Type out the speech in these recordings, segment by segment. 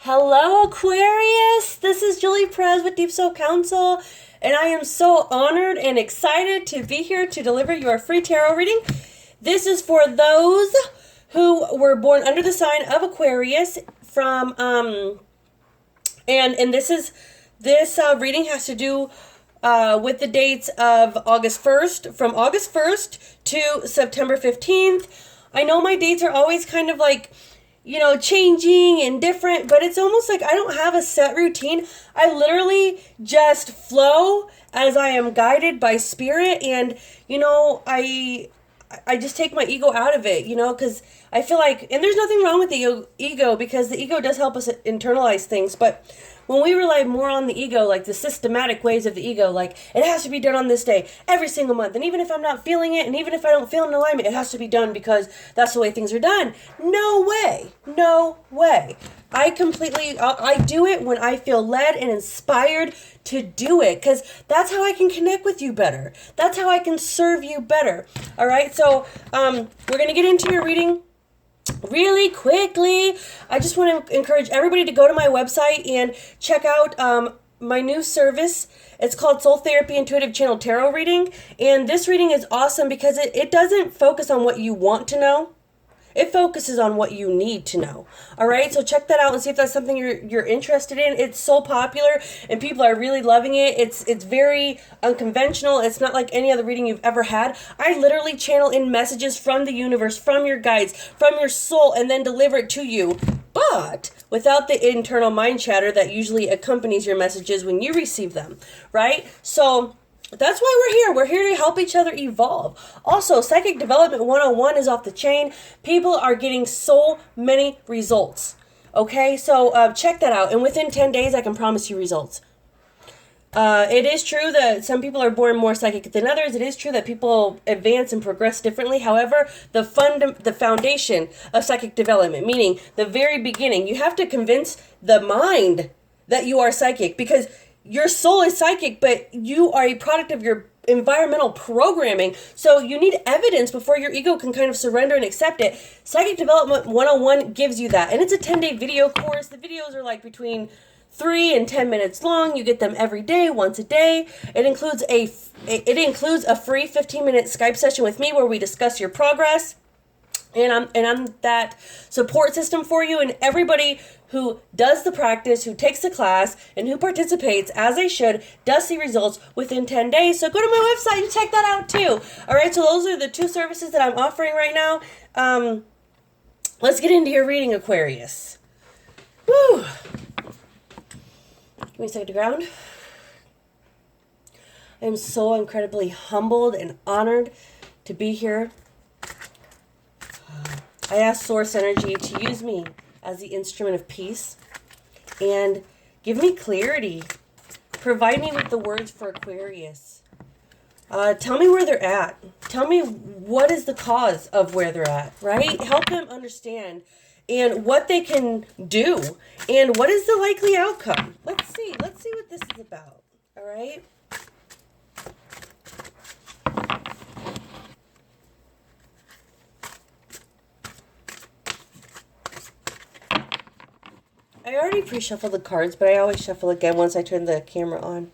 Hello, Aquarius. This is Julie Perez with Deep Soul Council, and I am so honored and excited to be here to deliver your free tarot reading. This is for those who were born under the sign of Aquarius from and this reading has to do with the dates of August 1st, from August 1st to September 15th. I know my dates are always kind of like, changing and different, but it's almost like I don't have a set routine. I literally just flow as I am guided by spirit, and I just take my ego out of it, because I feel like, and there's nothing wrong with the ego, because the ego does help us internalize things, but when we rely more on the ego, like the systematic ways of the ego, like it has to be done on this day, every single month, and even if I'm not feeling it, and even if I don't feel in alignment, it has to be done because that's the way things are done. No way. No way. I do it when I feel led and inspired to do it, because that's how I can connect with you better. That's how I can serve you better. All right, so we're going to get into your reading really quickly. I just want to encourage everybody to go to my website and check out my new service. It's called Soul Therapy Intuitive Channel Tarot Reading, and this reading is awesome because it doesn't focus on what you want to know. It focuses on what you need to know. All right, so check that out and see if that's something you're interested in. It's so popular and people are really loving it. It's very unconventional. It's not like any other reading you've ever had. I literally channel in messages from the universe, from your guides, from your soul, and then deliver it to you, but without the internal mind chatter that usually accompanies your messages when you receive them, right? So that's why we're here. We're here to help each other evolve. Also, Psychic Development 101 is off the chain. People are getting so many results. Okay, so check that out. And within 10 days, I can promise you results. It is true that some people are born more psychic than others. It is true that people advance and progress differently. However, the foundation of psychic development, meaning the very beginning, you have to convince the mind that you are psychic, because your soul is psychic, but you are a product of your environmental programming. So you need evidence before your ego can kind of surrender and accept it. Psychic Development 101 gives you that. And it's a 10-day video course. The videos are like between 3 and 10 minutes long. You get them every day, once a day. It includes a free 15-minute Skype session with me where we discuss your progress. And I'm that support system for you, and everybody who does the practice, who takes the class, and who participates as they should, does see results within 10 days. So go to my website and check that out too. All right, so those are the two services that I'm offering right now. Let's get into your reading, Aquarius. Woo! Give me a second to ground. I am so incredibly humbled and honored to be here. I ask Source Energy to use me as the instrument of peace and give me clarity. Provide me with the words for Aquarius. Tell me where they're at. Tell me what is the cause of where they're at, right? Help them understand and what they can do and what is the likely outcome. Let's see what this is about, all right? I already pre-shuffled the cards, but I always shuffle again once I turn the camera on.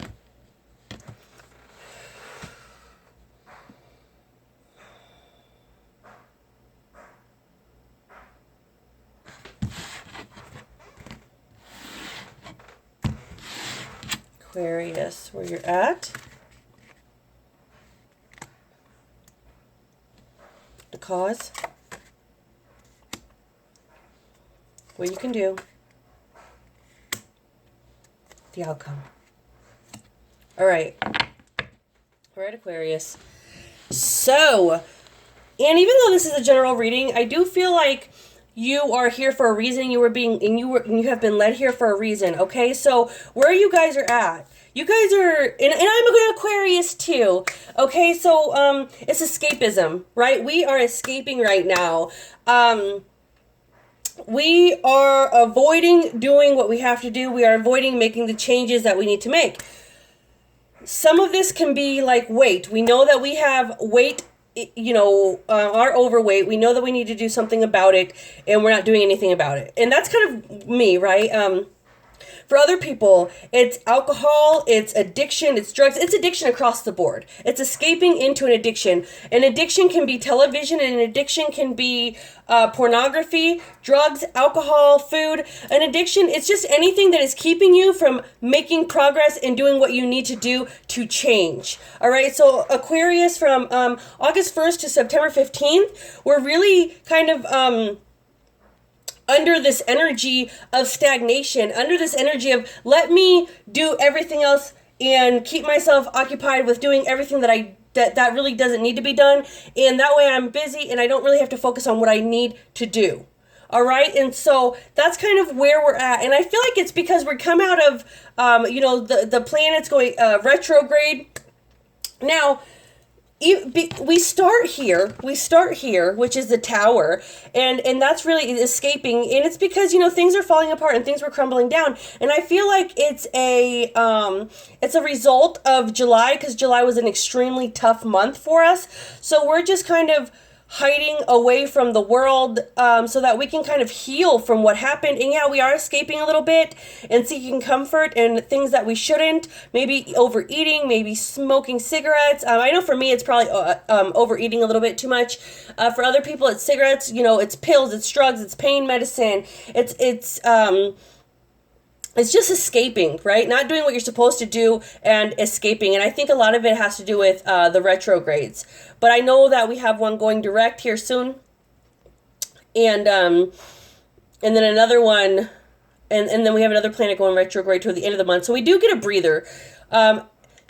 Aquarius, where you're at. The cause. What you can do. The outcome. All right, Aquarius. So, and even though this is a general reading, I do feel like you are here for a reason. You have been led here for a reason. Okay, so where you guys are at, you guys are, and I'm a good Aquarius too. Okay, so it's escapism, right? We are escaping right now. We are avoiding doing what we have to do. We are avoiding making the changes that we need to make. Some of this can be like weight. We know that we have weight are overweight. We know that we need to do something about it, and we're not doing anything about it. And that's kind of me, right? For other people, it's alcohol, it's addiction, it's drugs, it's addiction across the board. It's escaping into an addiction. An addiction can be television, and an addiction can be pornography, drugs, alcohol, food. An addiction, it's just anything that is keeping you from making progress and doing what you need to do to change. All right, so Aquarius from August 1st to September 15th, we're really kind of under this energy of stagnation, under this energy of let me do everything else and keep myself occupied with doing everything that really doesn't need to be done, and that way I'm busy and I don't really have to focus on what I need to do. All right, and so that's kind of where we're at, and I feel like it's because we come out of the planets going retrograde. Now we start here, which is the tower, and that's really escaping, and it's because things are falling apart and things were crumbling down, and I feel like it's a result of July, because July was an extremely tough month for us, so we're just kind of hiding away from the world so that we can kind of heal from what happened. And yeah, we are escaping a little bit and seeking comfort and things that we shouldn't, maybe overeating, maybe smoking cigarettes. I know for me it's probably overeating a little bit too much. For other people it's cigarettes, it's pills, it's drugs, it's pain medicine, it's just escaping, right? Not doing what you're supposed to do and escaping. And I think a lot of it has to do with the retrogrades. But I know that we have one going direct here soon. And then another one, and then we have another planet going retrograde toward the end of the month. So we do get a breather.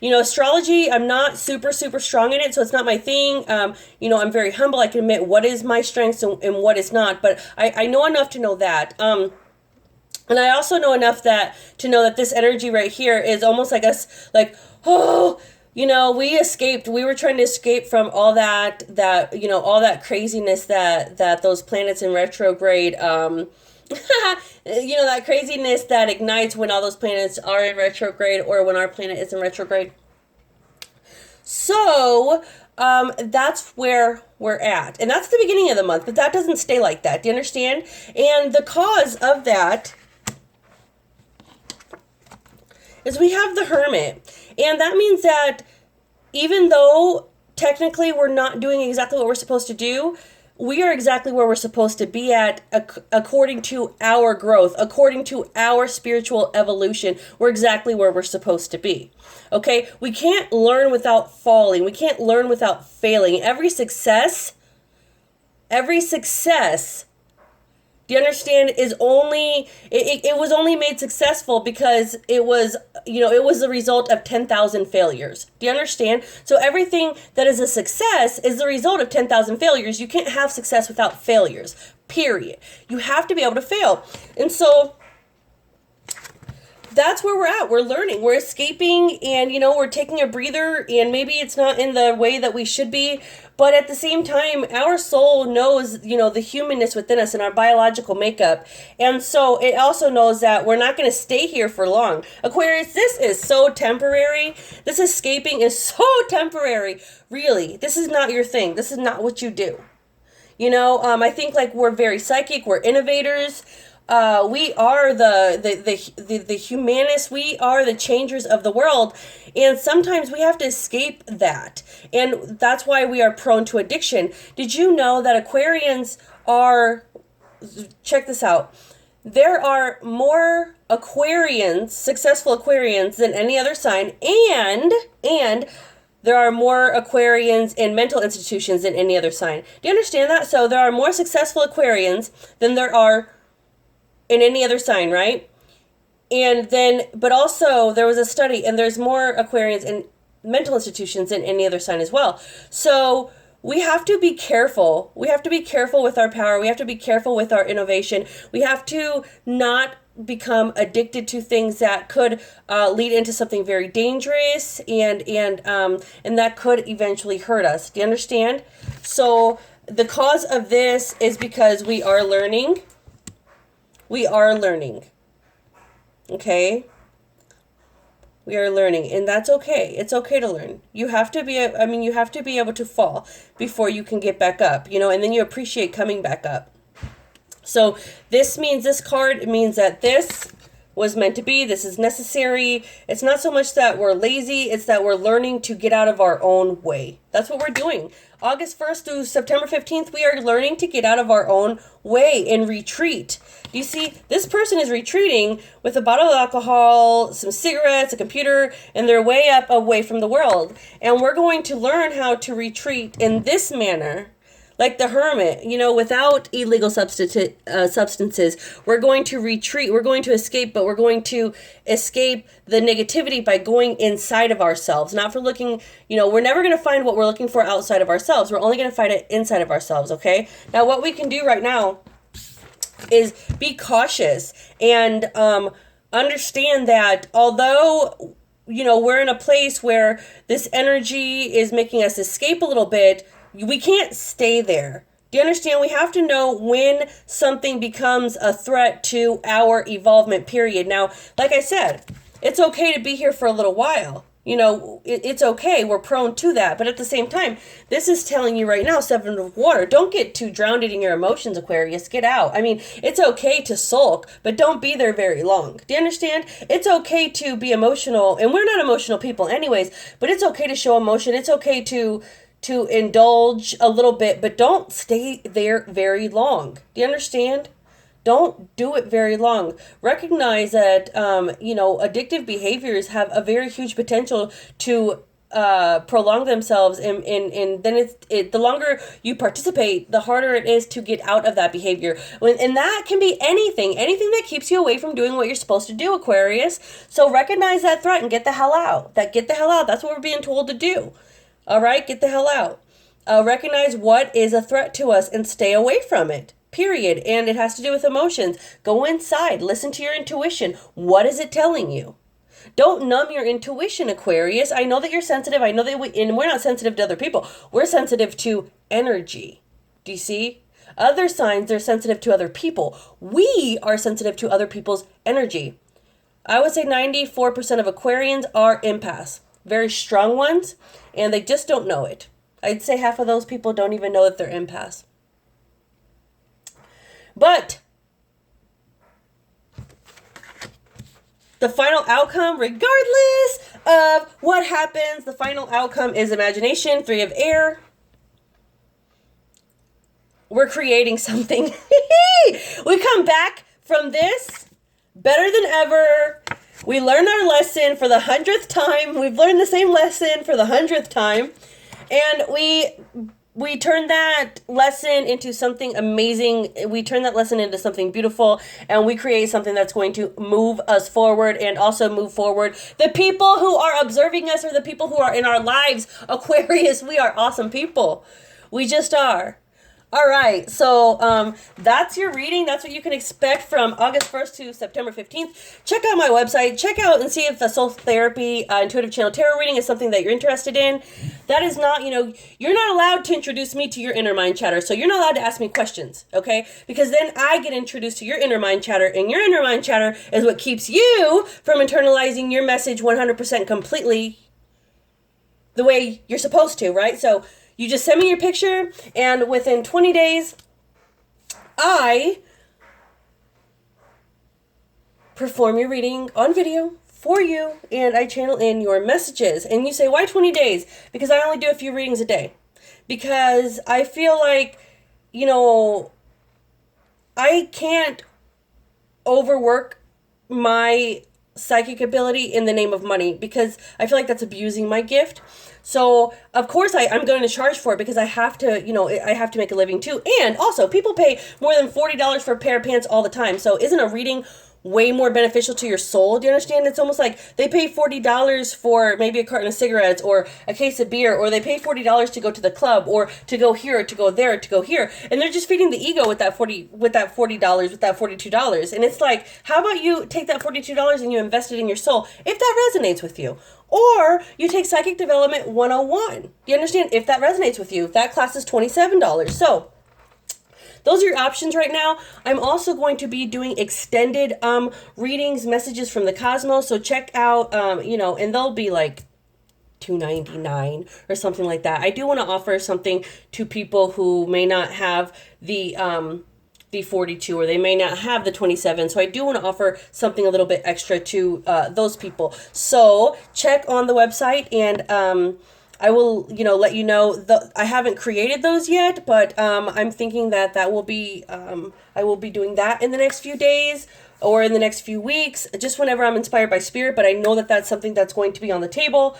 Astrology, I'm not super, super strong in it, so it's not my thing. I'm very humble. I can admit what is my strengths and what is not. But I know enough to know that. And I also know enough to know that this energy right here is almost like us, like, we escaped. We were trying to escape from all that all that craziness that those planets in retrograde, that craziness that ignites when all those planets are in retrograde or when our planet is in retrograde. So, that's where we're at. And that's the beginning of the month, but that doesn't stay like that. Do you understand? And the cause of that is we have the Hermit. And that means that even though technically we're not doing exactly what we're supposed to do, we are exactly where we're supposed to be at according to our growth, according to our spiritual evolution. We're exactly where we're supposed to be. Okay? We can't learn without falling. We can't learn without failing. Every success, do you understand, is only, it was only made successful because it was the result of 10,000 failures. Do you understand? So everything that is a success is the result of 10,000 failures. You can't have success without failures, period. You have to be able to fail. And so that's where we're at. We're learning. We're escaping, and, we're taking a breather, and maybe it's not in the way that we should be, but at the same time, our soul knows, the humanness within us and our biological makeup. And so it also knows that we're not going to stay here for long. Aquarius, this is so temporary. This escaping is so temporary. Really, this is not your thing. This is not what you do. I think we're very psychic. We're innovators. We are the humanists. We are the changers of the world. And sometimes we have to escape that. And that's why we are prone to addiction. Did you know that Aquarians are, check this out, there are more Aquarians, successful Aquarians, than any other sign, and there are more Aquarians in mental institutions than any other sign. Do you understand that? So there are more successful Aquarians than there are in any other sign, right? And then, but also there was a study, and there's more Aquarians in mental institutions than any other sign as well. So we have to be careful. We have to be careful with our power. We have to be careful with our innovation. We have to not become addicted to things that could lead into something very dangerous, and that could eventually hurt us. Do you understand? So the cause of this is because we are learning. We are learning. Okay? We are learning, and that's okay. It's okay to learn. You have to be, you have to be able to fall before you can get back up, and then you appreciate coming back up. So this card means that this was meant to be. This is necessary. It's not so much that we're lazy, it's that we're learning to get out of our own way. That's what we're doing. August 1st through September 15th, we are learning to get out of our own way and retreat. You see, this person is retreating with a bottle of alcohol, some cigarettes, a computer, and they're way up away from the world. And we're going to learn how to retreat in this manner. Like the hermit, without illegal substances, we're going to retreat, we're going to escape, but we're going to escape the negativity by going inside of ourselves. Not for looking, we're never going to find what we're looking for outside of ourselves. We're only going to find it inside of ourselves, okay? Now, what we can do right now is be cautious and understand that although, we're in a place where this energy is making us escape a little bit, we can't stay there. Do you understand? We have to know when something becomes a threat to our evolvement period. Now, like I said, it's okay to be here for a little while. It's okay. We're prone to that. But at the same time, this is telling you right now, 7 of water, don't get too drowned in your emotions, Aquarius. Get out. It's okay to sulk, but don't be there very long. Do you understand? It's okay to be emotional, and we're not emotional people anyways, but it's okay to show emotion. It's okay to indulge a little bit, but don't stay there very long. Do you understand? Don't do it very long. Recognize that, addictive behaviors have a very huge potential to prolong themselves, and then the longer you participate, the harder it is to get out of that behavior. And that can be anything that keeps you away from doing what you're supposed to do, Aquarius. So recognize that threat and get the hell out. That's what we're being told to do. All right, get the hell out. Recognize what is a threat to us and stay away from it, period. And it has to do with emotions. Go inside. Listen to your intuition. What is it telling you? Don't numb your intuition, Aquarius. I know that you're sensitive. I know that we're not sensitive to other people. We're sensitive to energy. Do you see? Other signs, they're sensitive to other people. We are sensitive to other people's energy. I would say 94% of Aquarians are empaths. Very strong ones, and they just don't know it. I'd say half of those people don't even know that they're empaths. But the final outcome, regardless of what happens, the final outcome is imagination, 3 of air. We're creating something. We come back from this better than ever. We learned our lesson for the 100th time. We've learned the same lesson for the 100th time. And we turn that lesson into something amazing. We turn that lesson into something beautiful. And we create something that's going to move us forward and also move forward the people who are observing us, or the people who are in our lives. Aquarius, we are awesome people. We just are. All right, so that's your reading. That's what you can expect from August 1st to September 15th. Check out my website. Check out and see if the Soul Therapy Intuitive Channel Tarot reading is something that you're interested in. That is not, you're not allowed to introduce me to your inner mind chatter. So you're not allowed to ask me questions, okay? Because then I get introduced to your inner mind chatter, and your inner mind chatter is what keeps you from internalizing your message 100% completely the way you're supposed to, right? So you just send me your picture, and within 20 days, I perform your reading on video for you, and I channel in your messages. And you say, why 20 days? Because I only do a few readings a day. Because I feel like, I can't overwork my psychic ability in the name of money, because I feel like that's abusing my gift. So of course I'm going to charge for it, because I have to, I have to make a living too. And also, people pay more than $40 for a pair of pants all the time. So isn't a reading way more beneficial to your soul? Do you understand? It's almost like they pay $40 for maybe a carton of cigarettes or a case of beer, or they pay $40 to go to the club, or to go here, or to go there, or to go here, and they're just feeding the ego with that $40, with that $42. And it's like, how about you take that $42 and you invest it in your soul, if that resonates with you? Or you take Psychic Development 101. Do you understand? If that resonates with you, that class is $27. So those are your options right now. I'm also going to be doing extended readings, messages from the cosmos. So check out, and they'll be like $2.99 or something like that. I do want to offer something to people who may not have the 42, or they may not have the 27. So I do want to offer something a little bit extra to those people. So check on the website, and I will, let you know. I haven't created those yet, but I'm thinking that will be, I will be doing that in the next few days or in the next few weeks, just whenever I'm inspired by spirit. But I know that that's something that's going to be on the table.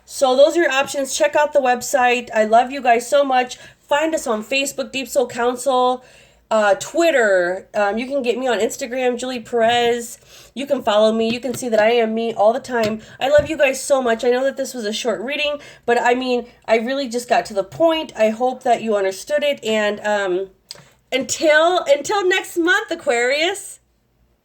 So those are your options. Check out the website. I love you guys so much. Find us on Facebook, Deep Soul Council. Twitter, you can get me on Instagram, Julie Perez. You can follow me. You can see that I am me all the time. I love you guys so much. I know that this was a short reading, but I really just got to the point. I hope that you understood it. And until next month, Aquarius.